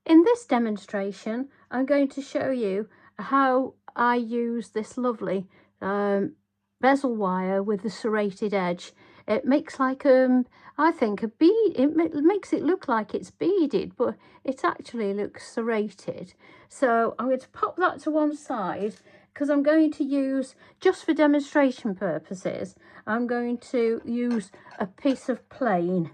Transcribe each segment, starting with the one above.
In this demonstration, I'm going to show you how I use this lovely bezel wire with the serrated edge. It makes like I think a bead. It makes it look like it's beaded, but it actually looks serrated. So I'm going to pop that to one side because I'm going to use, just for demonstration purposes, I'm going to use a piece of plain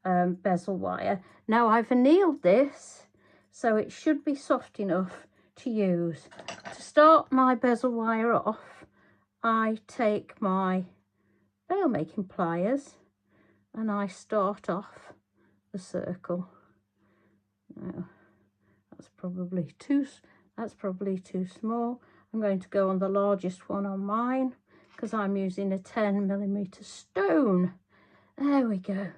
bezel wire. Now I've annealed this, so it should be soft enough to use. To start my bezel wire off, I take my nail making pliers and I start off the circle. Now that's probably too small. I'm going to go on the largest one on mine because I'm using a 10mm stone. There we go.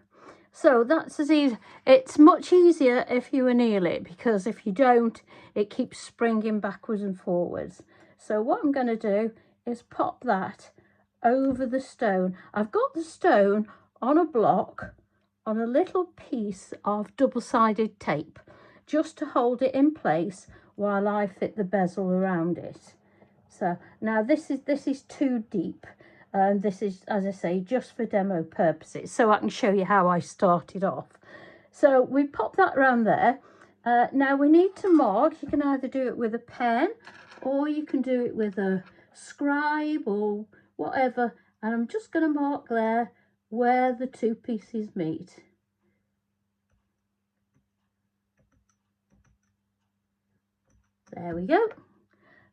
So that's as easy. It's much easier if you anneal it, because if you don't, it keeps springing backwards and forwards. So what I'm going to do is pop that over the stone. I've got the stone on a block on a little piece of double-sided tape, just to hold it in place while I fit the bezel around it. So now this is too deep. And this is, as I say, just for demo purposes, so I can show you how I started off. So we pop that around there. Now we need to mark. You can either do it with a pen or you can do it with a scribe or whatever. And I'm just going to mark there where the two pieces meet. There we go.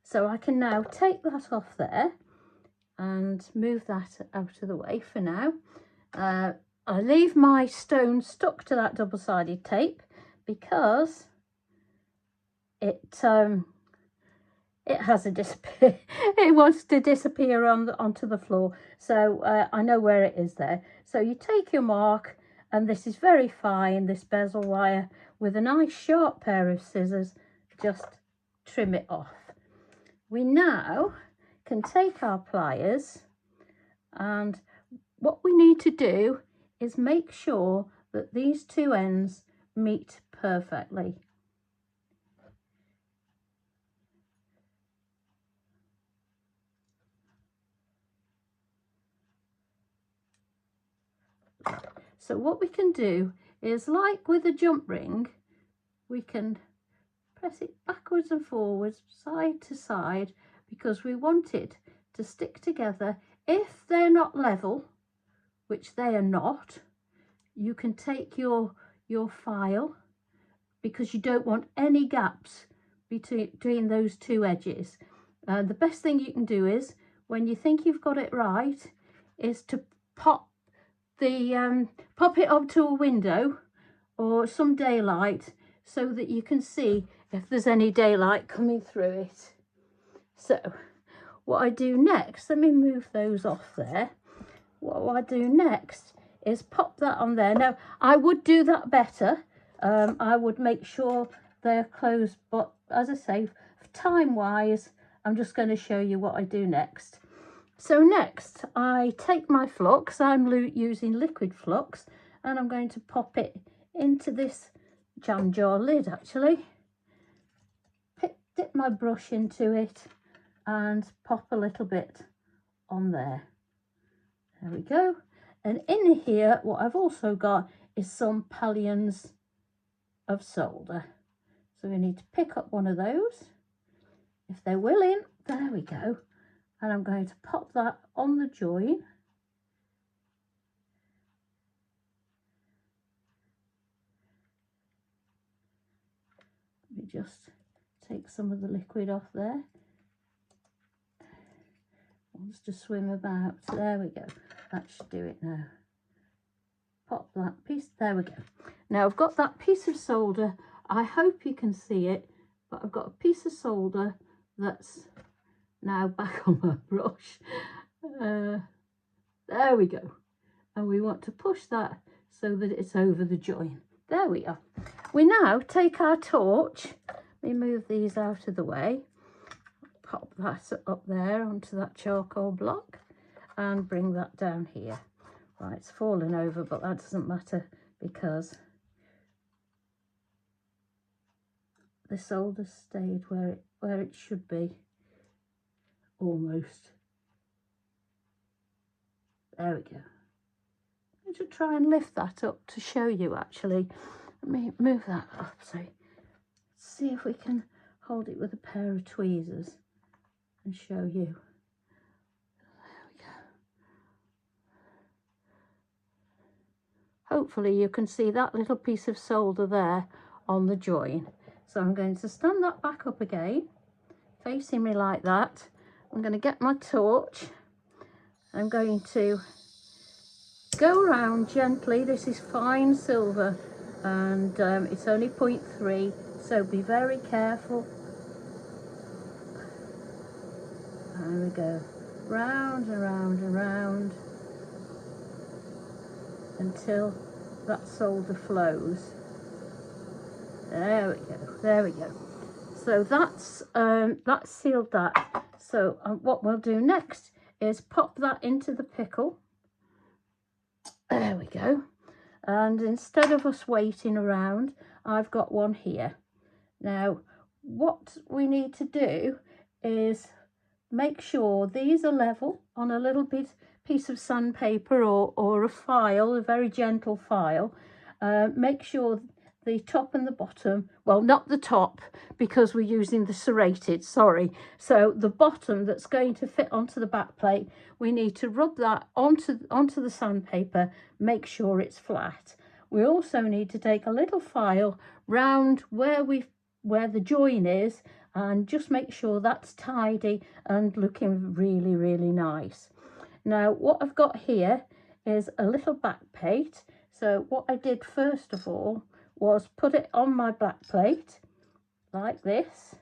So I can now take that off there and move that out of the way for now. I leave my stone stuck to that double-sided tape because it has a disappear. It wants to disappear onto the floor. So I know where it is there. So you take your mark, and this is very fine, this bezel wire, with a nice sharp pair of scissors. Just trim it off. We now can take our pliers, and what we need to do is make sure that these two ends meet perfectly. So what we can do is, like with a jump ring, we can press it backwards and forwards, side to side, because we want it to stick together. If they're not level, which they are not, you can take your file, because you don't want any gaps between those two edges. The best thing you can do is, when you think you've got it right, is to pop it up to a window or some daylight, so that you can see if there's any daylight coming through it. So what I do next, let me move those off there. What I do next is pop that on there. Now I would do that better. I would make sure they're closed, but as I say, time wise, I'm just going to show you what I do next. So next I take my flux. I'm using liquid flux, and I'm going to pop it into this jam jar lid. Actually, dip my brush into it and pop a little bit on there. There we go. And in here, what I've also got is some pallions of solder. So we need to pick up one of those if they're willing. There we go. And I'm going to pop that on the join. Let me just take some of the liquid off there. Wants to swim about. There we go. That should do it now. Pop that piece. There we go. Now I've got that piece of solder. I hope you can see it, but I've got a piece of solder that's now back on my brush. There we go. And we want to push that so that it's over the join. There we are. We now take our torch. Let me move these out of the way. Pop that up there onto that charcoal block and bring that down here. Right, it's fallen over, but that doesn't matter because the solder stayed where it should be, almost. There we go. I'm going to try and lift that up to show you actually. Let me move that up, so see if we can hold it with a pair of tweezers and show you. There we go. Hopefully you can see that little piece of solder there on the join. So I'm going to stand that back up again, facing me like that. I'm going to get my torch. I'm going to go around gently. This is fine silver and it's only 0.3, so be very careful. There we go, round and round and round until that solder flows. There we go, there we go. So that's sealed that. So what we'll do next is pop that into the pickle. There we go. And instead of us waiting around, I've got one here. Now, what we need to do is make sure these are level on a little piece of sandpaper or a file, a very gentle file. Make sure the top and the bottom, well, not the top because we're using the serrated, sorry. So the bottom that's going to fit onto the back plate, we need to rub that onto the sandpaper, make sure it's flat. We also need to take a little file round where the join is and just make sure that's tidy and looking really, really nice. Now, what I've got here is a little back plate. So what I did first of all was put it on my back plate like this.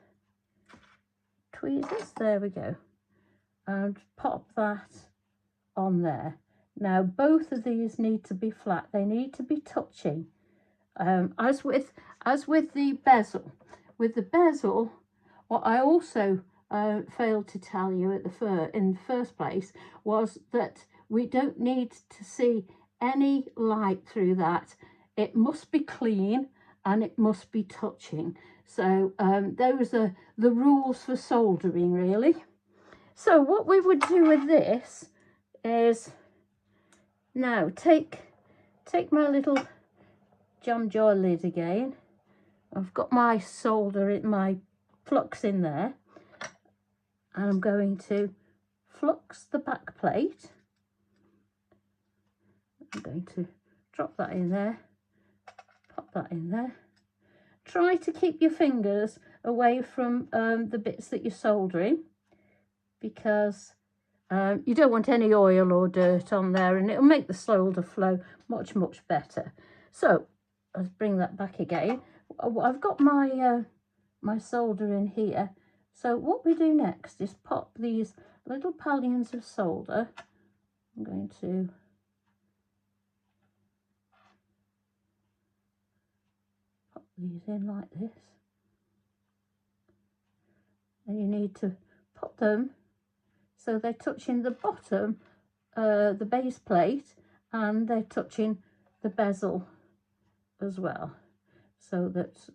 Tweezers, there we go. And pop that on there. Now, both of these need to be flat. They need to be touching. As with the bezel. With the bezel, what I also failed to tell you in the first place was that we don't need to see any light through that. It must be clean and it must be touching. So those are the rules for soldering, really. So what we would do with this is now take my little jam jar lid again. I've got my solder, my flux in there, and I'm going to flux the back plate. I'm going to drop that in there, pop that in there. Try to keep your fingers away from the bits that you're soldering, because you don't want any oil or dirt on there, and it'll make the solder flow much, much better. So let's bring that back again. I've got my my solder in here. So what we do next is pop these little pallions of solder. I'm going to pop these in like this. And you need to pop them so they're touching the bottom, the base plate, and they're touching the bezel as well. So that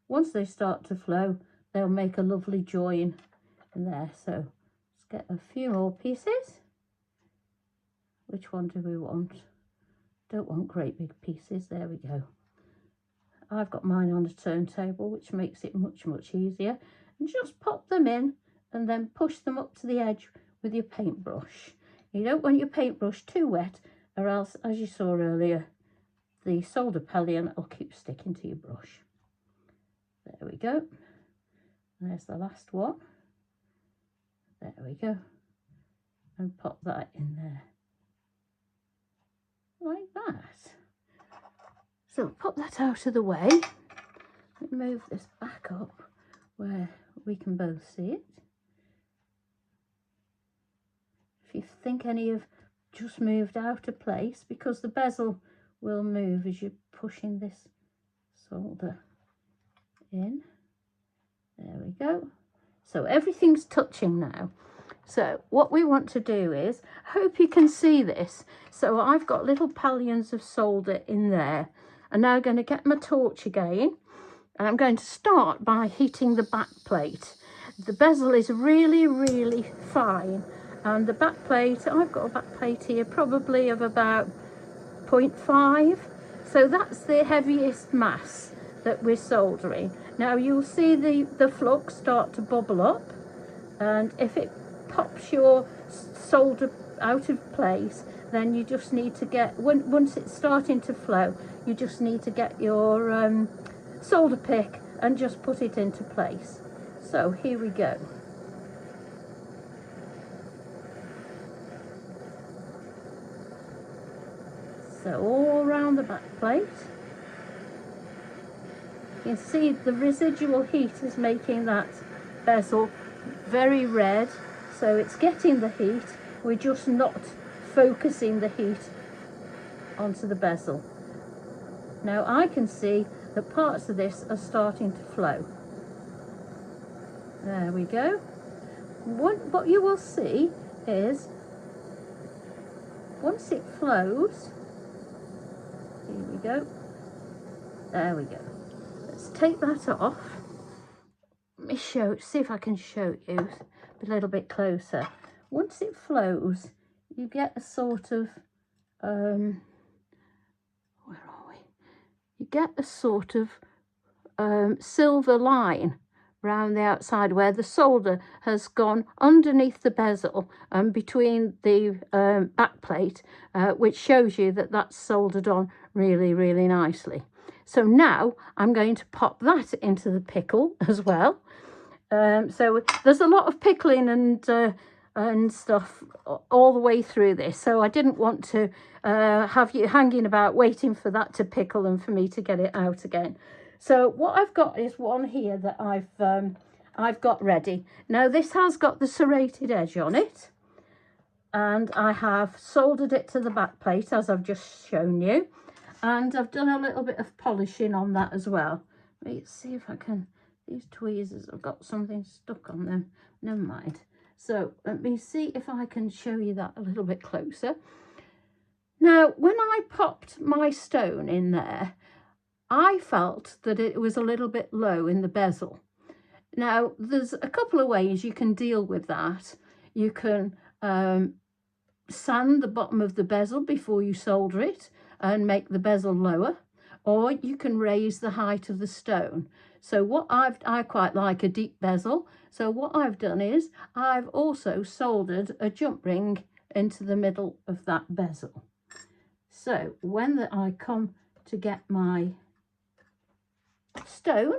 once they start to flow, they'll make a lovely join in there. So let's get a few more pieces. Which one do we want? Don't want great big pieces. There we go. I've got mine on a turntable, which makes it much, much easier. And just pop them in and then push them up to the edge with your paintbrush. You don't want your paintbrush too wet, or else, as you saw earlier, the solder pallion will keep sticking to your brush. There we go. There's the last one. There we go. And pop that in there. Like that. So pop that out of the way. Let me move this back up where we can both see it. If you think any have just moved out of place, because the bezel will move as you're pushing this solder in. There we go. So everything's touching now. So what we want to do is, I hope you can see this. So I've got little pallions of solder in there. I'm now going to get my torch again, And I'm going to start by heating the back plate. The bezel is really, really fine, and the back plate, I've got a back plate here probably of about 0.5, so that's the heaviest mass that we're soldering. Now you'll see the flux start to bubble up, and if it pops your solder out of place, then you just need to get, once it's starting to flow, you just need to get your solder pick and just put it into place. So here we go. So all around the back plate. You can see the residual heat is making that bezel very red, so it's getting the heat. We're just not focusing the heat onto the bezel. Now I can see that parts of this are starting to flow. There we go. What you will see is, once it flows, here we go, there we go. Let's take that off. Let me see if I can show you a little bit closer. Once it flows, you get a sort of, where are we? You get a sort of silver line round the outside where the solder has gone underneath the bezel and between the back plate, which shows you that that's soldered on really, really nicely. So now I'm going to pop that into the pickle as well. So there's a lot of pickling and stuff all the way through this, so I didn't want to have you hanging about waiting for that to pickle and for me to get it out again. So what I've got is one here that I've got ready. Now this has got the serrated edge on it, and I have soldered it to the back plate as I've just shown you, and I've done a little bit of polishing on that as well. Let's see if I can, these tweezers have got something stuck on them, never mind. So let me see if I can show you that a little bit closer. Now when I popped my stone in there, I felt that it was a little bit low in the bezel. Now there's a couple of ways you can deal with that. You can sand the bottom of the bezel before you solder it and make the bezel lower, or you can raise the height of the stone. So what I quite like a deep bezel, so what I've done is I've also soldered a jump ring into the middle of that bezel. So when I come to get my stone,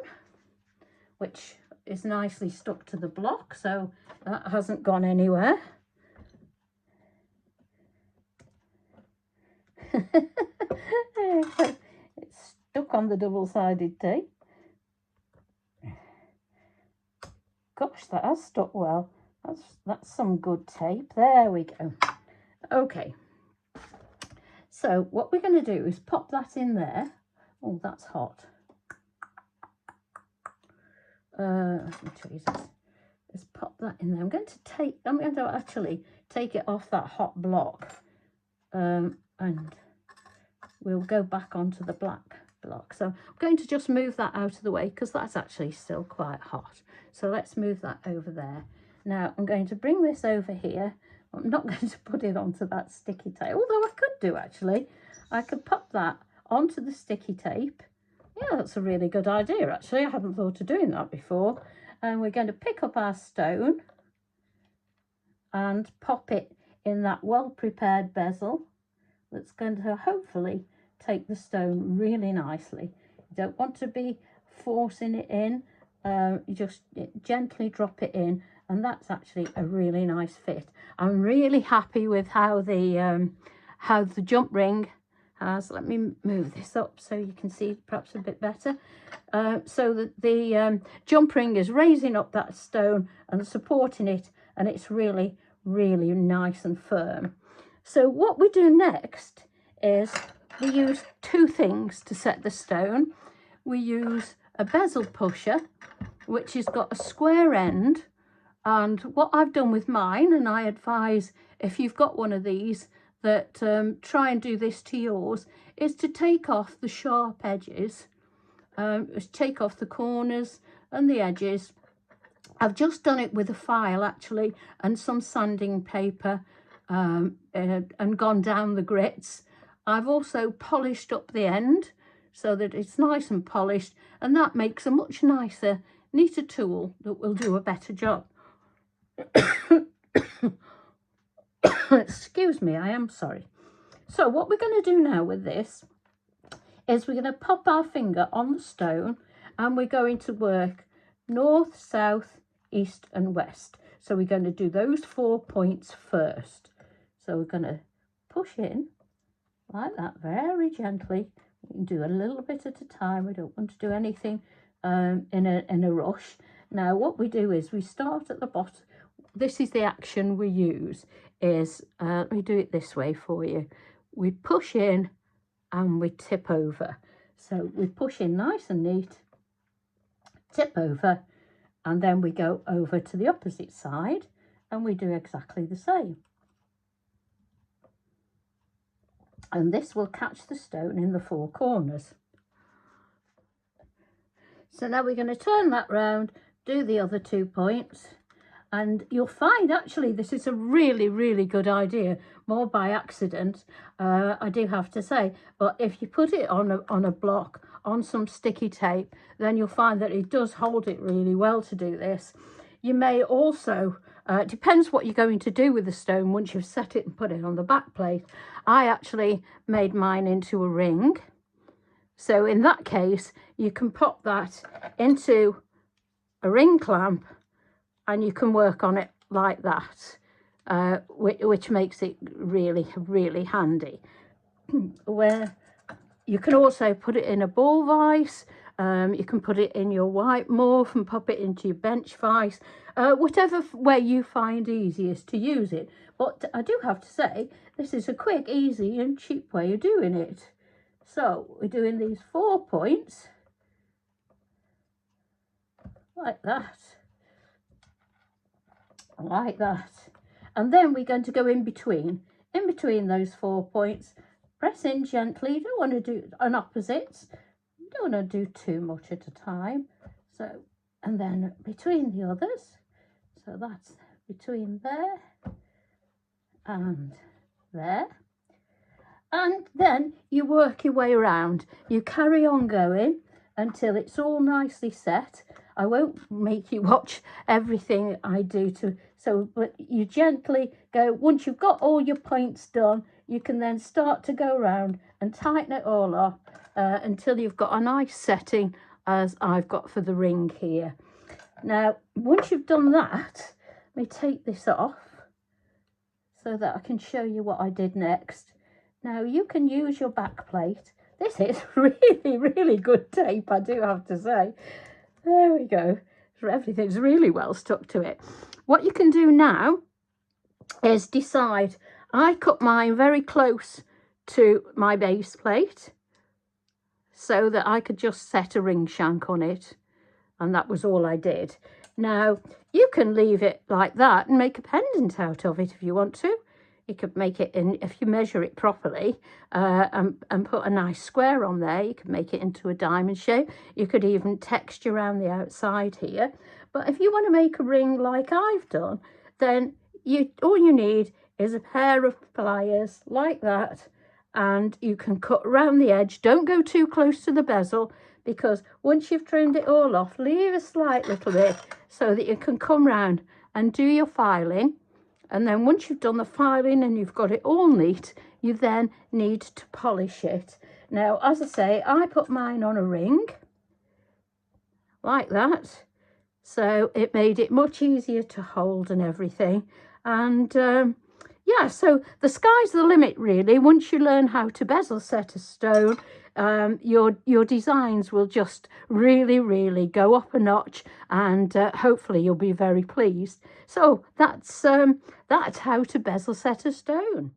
which is nicely stuck to the block, so that hasn't gone anywhere. It's stuck on the double-sided tape. Gosh, that has stuck well. That's some good tape. There we go. Okay. So what we're going to do is pop that in there. Oh, that's hot. Let's pop that in there. I'm going to actually take it off that hot block, and we'll go back onto the black block. So I'm going to just move that out of the way because that's actually still quite hot. So let's move that over there. Now I'm going to bring this over here. I'm not going to put it onto that sticky tape, although I could do actually. I could pop that onto the sticky tape. Yeah, that's a really good idea actually. I hadn't thought of doing that before. And we're going to pick up our stone and pop it in that well-prepared bezel that's going to hopefully take the stone really nicely. You don't want to be forcing it in, you just gently drop it in, and that's actually a really nice fit. I'm really happy with how the jump ring has, let me move this up so you can see perhaps a bit better, so that the jump ring is raising up that stone and supporting it, and it's really, really nice and firm. So what we do next is we use two things to set the stone. We use a bezel pusher, which has got a square end, and what I've done with mine, and I advise if you've got one of these that try and do this to yours, is to take off the sharp edges is take off the corners and the edges. I've just done it with a file actually and some sanding paper and gone down the grits. I've also polished up the end so that it's nice and polished, and that makes a much nicer, neater tool that will do a better job. Excuse me, I am sorry. So what we're going to do now with this is we're going to pop our finger on the stone and we're going to work north, south, east and west. So we're going to do those 4 points first. So we're going to push in like that, very gently. You can do a little bit at a time. We don't want to do anything in a rush. Now what we do is we start at the bottom. This is the action we use, is let me do it this way for you. We push in and we tip over. So we push in nice and neat, tip over, and then we go over to the opposite side and we do exactly the same. And this will catch the stone in the 4 corners. So now we're going to turn that round, do the other 2 points, and you'll find actually this is a really, really good idea, more by accident, I do have to say. But if you put it on a block, on some sticky tape, then you'll find that it does hold it really well to do this. You may also, it depends what you're going to do with the stone once you've set it and put it on the back plate. I actually made mine into a ring. So in that case, you can pop that into a ring clamp and you can work on it like that, which makes it really, really handy. Where you can also put it in a ball vise, you can put it in your white morph and pop it into your bench vise, whatever way you find easiest to use it. But I do have to say, this is a quick, easy and cheap way of doing it. So we're doing these 4 points like that, like that, and then we're going to go in between those 4 points. Press in gently. You don't want to do an opposite, you don't want to do too much at a time. So, and then between the others, so that's between there and there. And then you work your way around. You carry on going until it's all nicely set. I won't make you watch everything I do but you gently go. Once you've got all your points done, you can then start to go around and tighten it all up until you've got a nice setting as I've got for the ring here. Now, once you've done that, let me take this off so that I can show you what I did next. Now you can use your back plate. This is really, really good tape, I do have to say. There we go. Everything's really well stuck to it. What you can do now is decide. I cut mine very close to my base plate so that I could just set a ring shank on it. And that was all I did. Now, you can leave it like that and make a pendant out of it if you want to. You could make it in, if you measure it properly, and put a nice square on there. You could make it into a diamond shape. You could even texture around the outside here. But if you want to make a ring like I've done, then all you need is a pair of pliers like that, and you can cut around the edge. Don't go too close to the bezel, because once you've trimmed it all off, leave a slight little bit so that you can come round and do your filing. And then once you've done the filing and you've got it all neat, you then need to polish it. Now, as I say, I put mine on a ring like that. So it made it much easier to hold and everything. And yeah, so the sky's the limit really. Once you learn how to bezel set a stone, your designs will just really, really go up a notch, and hopefully you'll be very pleased. So that's how to bezel set a stone.